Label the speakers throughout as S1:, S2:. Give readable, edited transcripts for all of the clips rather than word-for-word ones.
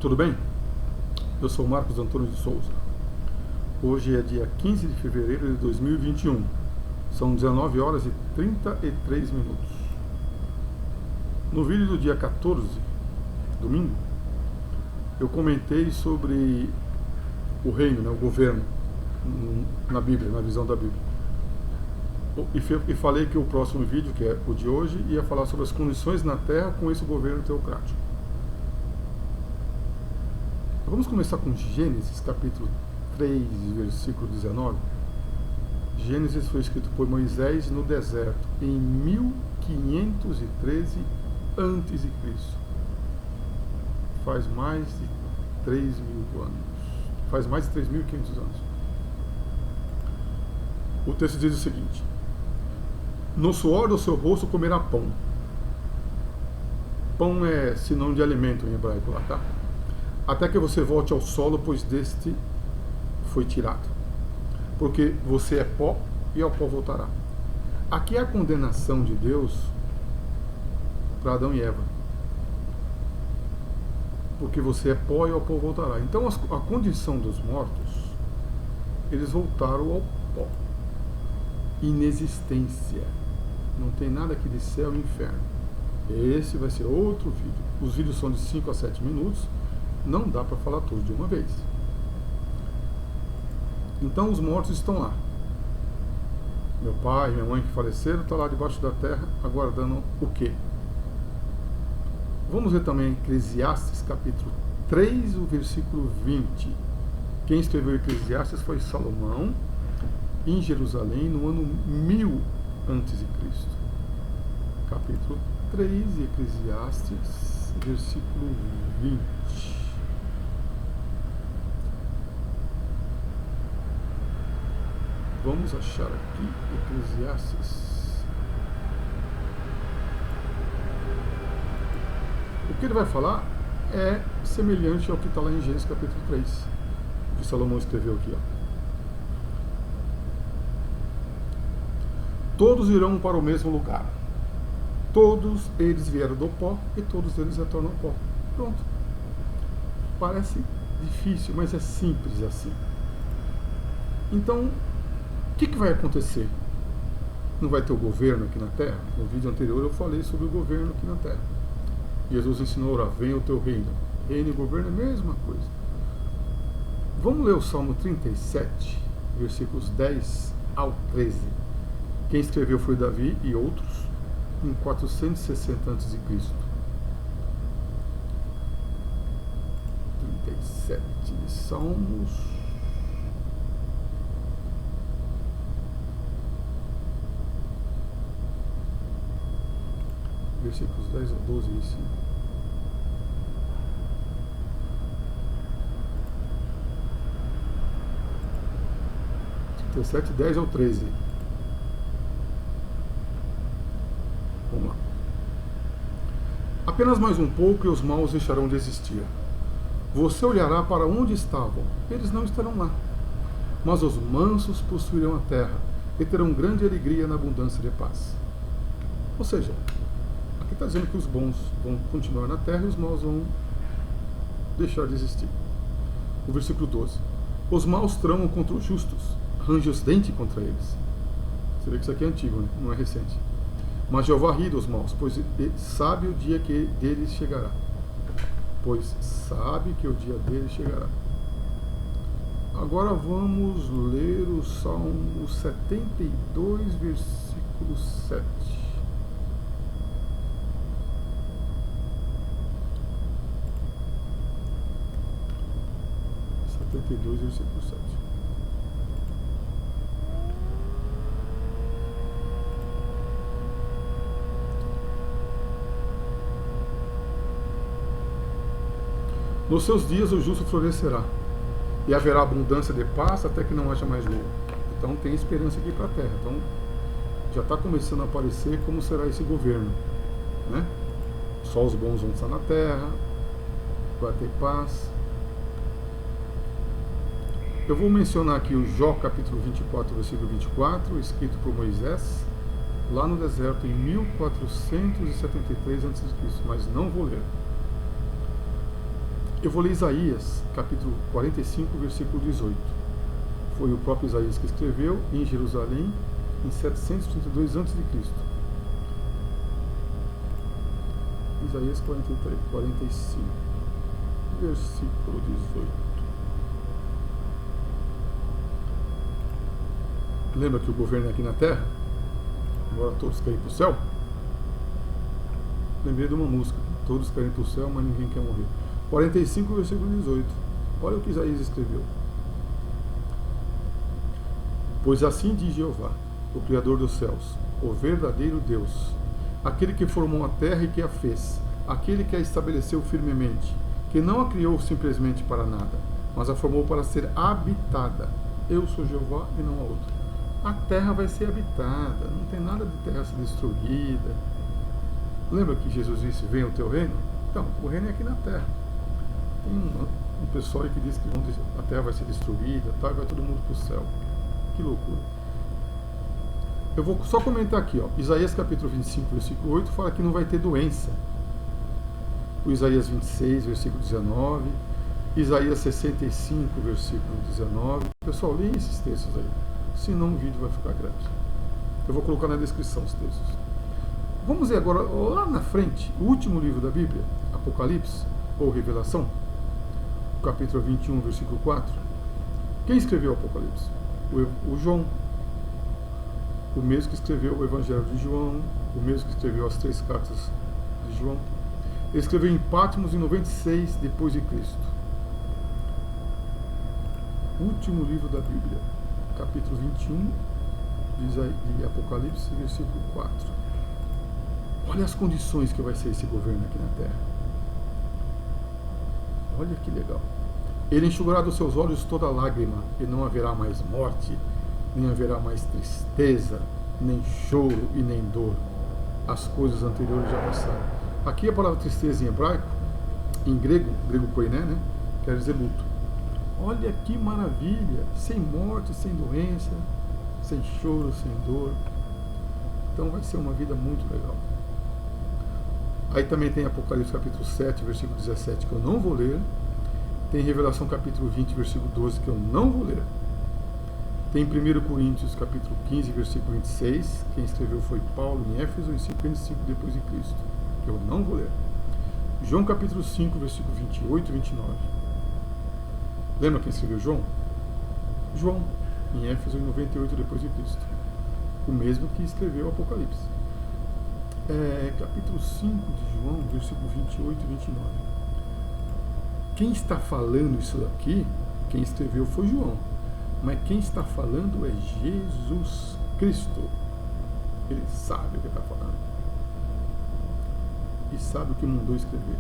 S1: Tudo bem? Eu sou Marcos Antônio de Souza. Hoje é dia 15 de fevereiro de 2021. São 19 horas e 33 minutos. No vídeo do dia 14, domingo, eu comentei sobre o reino, o governo, na Bíblia, na visão da Bíblia. E falei que o próximo vídeo, que é o de hoje, ia falar sobre as condições na Terra com esse governo teocrático. Vamos começar com Gênesis, capítulo 3, versículo 19. Gênesis foi escrito por Moisés no deserto, em 1513 a.C. Faz mais de 3.000 anos. Faz mais de 3.500 anos. O texto diz o seguinte: no suor do seu rosto comerá pão. Pão é sinônimo de alimento em hebraico lá, tá? Até que você volte ao solo, pois deste foi tirado. Porque você é pó e ao pó voltará. Aqui é a condenação de Deus para Adão e Eva. Porque você é pó e ao pó voltará. Então a condição dos mortos, eles voltaram ao pó. Inexistência. Não tem nada aqui de céu e inferno. Esse vai ser outro vídeo. Os vídeos são de 5 a 7 minutos. Não dá para falar tudo de uma vez. Então os mortos estão lá. Meu pai e minha mãe que faleceram estão lá debaixo da terra aguardando o quê? Vamos ver também Eclesiastes capítulo 3, o versículo 20. Quem escreveu Eclesiastes foi Salomão, em Jerusalém, no ano 1000 a.C. Capítulo 3, Eclesiastes, versículo 20. Vamos achar aqui Eclesiastes. O que ele vai falar é semelhante ao que está lá em Gênesis capítulo 3, que Salomão escreveu aqui. Todos irão para o mesmo lugar. Todos eles vieram do pó e todos eles retornam ao pó. Pronto. Parece difícil, mas é simples assim. Então, o que vai acontecer? Não vai ter o governo aqui na Terra? No vídeo anterior eu falei sobre o governo aqui na Terra. Jesus ensinou a orar: venha o teu reino. Reino e governo é a mesma coisa. Vamos ler o Salmo 37, versículos 10 ao 13. Quem escreveu foi Davi e outros, em 460 a.C. 37 de Salmos. Versículos 10 a 12, isso. (37, 10 ao 13). Vamos lá. Apenas mais um pouco e os maus deixarão de existir. Você olhará para onde estavam, eles não estarão lá. Mas os mansos possuirão a terra e terão grande alegria na abundância de paz. Ou seja, aqui está dizendo que os bons vão continuar na terra e os maus vão deixar de existir. O versículo 12. Os maus tramam contra os justos, rangem os dentes contra eles. Você vê que isso aqui é antigo, né? Não é recente. Mas Jeová ri dos maus, pois sabe o dia que deles chegará. Pois sabe que o dia deles chegará. Agora vamos ler o Salmo 72, versículo 7. Versículo 7. Nos seus dias o justo florescerá, e haverá abundância de paz até que não haja mais lobo. Então tem esperança aqui para a terra. Então já está começando a aparecer como será esse governo, né? Só os bons vão estar na terra, vai ter paz. Eu vou mencionar aqui o Jó capítulo 24, versículo 24, escrito por Moisés, lá no deserto em 1473 a.C., mas não vou ler. Eu vou ler Isaías, capítulo 45, versículo 18. Foi o próprio Isaías que escreveu em Jerusalém, em 732 a.C. Isaías 43, 45, versículo 18. Lembra que o governo é aqui na terra? Agora todos querem ir para o céu? Lembrei de uma música. Todos querem ir para o céu, mas ninguém quer morrer. 45, versículo 18. Olha o que Isaías escreveu. Pois assim diz Jeová, o Criador dos céus, o verdadeiro Deus, aquele que formou a terra e que a fez, aquele que a estabeleceu firmemente, que não a criou simplesmente para nada, mas a formou para ser habitada. Eu sou Jeová e não há outro. A terra vai ser habitada, não tem nada de terra ser destruída. Lembra que Jesus disse, venha o teu reino? Então, o reino é aqui na terra. Tem um pessoal aí que diz que a terra vai ser destruída, tá? Vai todo mundo para o céu. Que loucura. Eu vou só comentar aqui, ó. Isaías capítulo 25, versículo 8, fala que não vai ter doença. O Isaías 26, versículo 19. Isaías 65, versículo 19. Pessoal, leia esses textos aí. Senão o vídeo vai ficar grande. Eu vou colocar na descrição os textos. Vamos ver agora, lá na frente, o último livro da Bíblia, Apocalipse, ou Revelação, capítulo 21, versículo 4. Quem escreveu o Apocalipse? O João, o mesmo que escreveu o Evangelho de João, o mesmo que escreveu as 3 cartas de João. Ele escreveu em Patmos em 96 depois de Cristo. Último livro da Bíblia, capítulo 21 de Apocalipse, versículo 4. Olha as condições que vai ser esse governo aqui na terra. Olha que legal. Ele enxugará dos seus olhos toda lágrima, e não haverá mais morte, nem haverá mais tristeza, nem choro e nem dor. As coisas anteriores já passaram. Aqui a palavra tristeza em hebraico, em grego koiné, né? Quer dizer luto. Olha que maravilha! Sem morte, sem doença, sem choro, sem dor. Então vai ser uma vida muito legal. Aí também tem Apocalipse capítulo 7, versículo 17, que eu não vou ler. Tem Revelação capítulo 20, versículo 12, que eu não vou ler. Tem 1 Coríntios capítulo 15, versículo 26, quem escreveu foi Paulo em Éfeso, em 55 depois de Cristo, que eu não vou ler. João capítulo 5, versículo 28 e 29. Lembra quem escreveu João? João, em Éfeso, em 98 depois de Cristo. O mesmo que escreveu Apocalipse. Capítulo 5 de João, versículo 28 e 29. Quem está falando isso aqui, quem escreveu foi João. Mas quem está falando é Jesus Cristo. Ele sabe o que está falando. E sabe o que mandou escrever.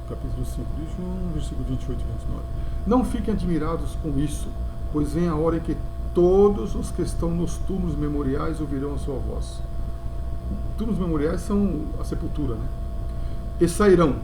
S1: Capítulo 5 de João, versículo 28 e 29. Não fiquem admirados com isso, pois vem a hora em que todos os que estão nos túmulos memoriais ouvirão a sua voz. Túmulos memoriais são a sepultura, né? E sairão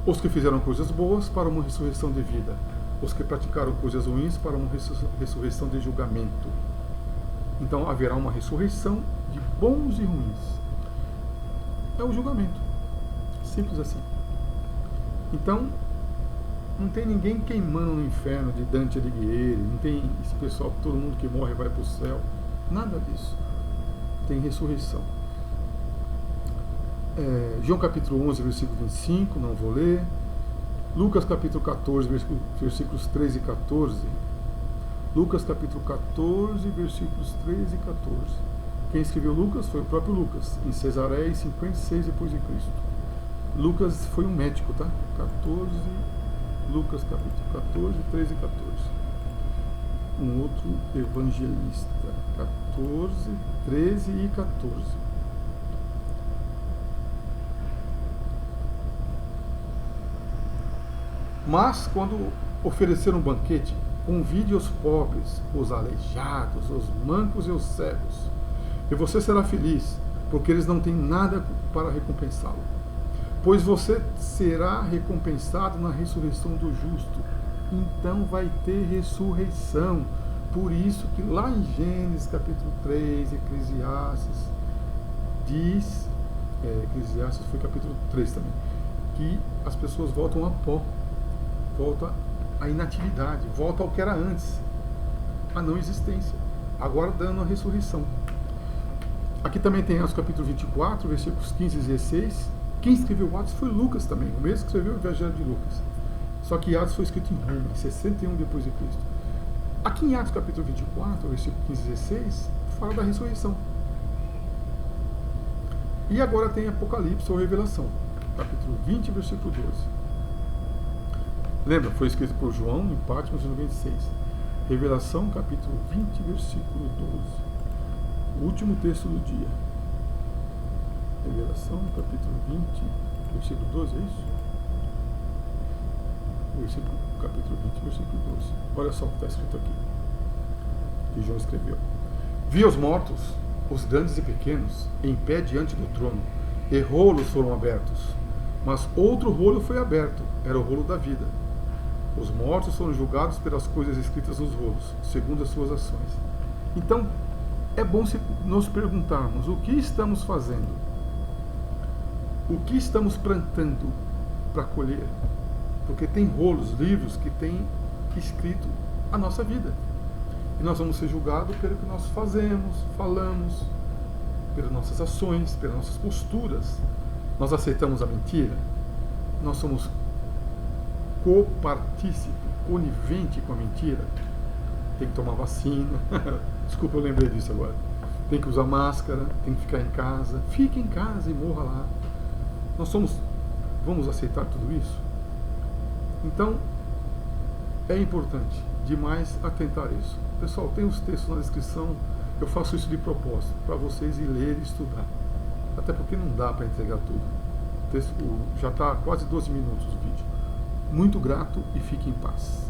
S1: os que fizeram coisas boas para uma ressurreição de vida, os que praticaram coisas ruins para uma ressurreição de julgamento. Então haverá uma ressurreição de bons e ruins. É o julgamento. Simples assim. Então, não tem ninguém queimando no inferno de Dante Alighieri, não tem esse pessoal, todo mundo que morre vai para o céu. Nada disso. Tem ressurreição. João capítulo 11, versículo 25, não vou ler. Lucas capítulo 14, versículos 13 e 14. Lucas capítulo 14, versículos 13 e 14. Quem escreveu Lucas foi o próprio Lucas, em Cesareia, 56 depois de Cristo. Lucas foi um médico, tá? Lucas capítulo 14, 13 e 14. Um outro evangelista, 14, 13 e 14. Mas quando oferecer um banquete, convide os pobres, os aleijados, os mancos e os cegos, e você será feliz, porque eles não têm nada para recompensá-lo. Pois você será recompensado na ressurreição do justo. Então vai ter ressurreição. Por isso que lá em Gênesis capítulo 3, Eclesiastes diz, Eclesiastes foi capítulo 3 também, que as pessoas voltam a pó, volta à inatividade, volta ao que era antes, a não existência, agora dando a ressurreição. Aqui também tem Atos capítulo 24, versículos 15 e 16. Quem escreveu Atos foi Lucas também, o mesmo que escreveu o Evangelho de Lucas. Só que Atos foi escrito em Roma, em 61 depois de Cristo. Aqui em Atos capítulo 24, versículo 15 e 16, fala da ressurreição. E agora tem Apocalipse ou Revelação, capítulo 20, versículo 12. Lembra, foi escrito por João em Patmos no 26. Revelação, capítulo 20, versículo 12. O último texto do dia. Revelação, capítulo 20, versículo 12, é isso? Capítulo 20, versículo 12. Olha só o que está escrito aqui, que João escreveu. Vi os mortos, os grandes e pequenos, em pé diante do trono, e rolos foram abertos. Mas outro rolo foi aberto, era o rolo da vida. Os mortos foram julgados pelas coisas escritas nos rolos, segundo as suas ações. Então, é bom se nos perguntarmos o que estamos fazendo, o que estamos plantando para colher, porque tem rolos, livros que tem escrito a nossa vida, e nós vamos ser julgados pelo que nós fazemos, falamos, pelas nossas ações, pelas nossas posturas. Nós aceitamos a mentira, nós somos copartícipe, conivente com a mentira. Tem que tomar vacina. Desculpa, eu lembrei disso agora. Tem que usar máscara, tem que ficar em casa. Fique em casa e morra lá. Vamos aceitar tudo isso? Então, é importante demais atentar a isso. Pessoal, tem os textos na descrição. Eu faço isso de propósito, para vocês ir ler e estudar. Até porque não dá para entregar tudo. O texto já está quase 12 minutos o vídeo. Muito grato e fique em paz.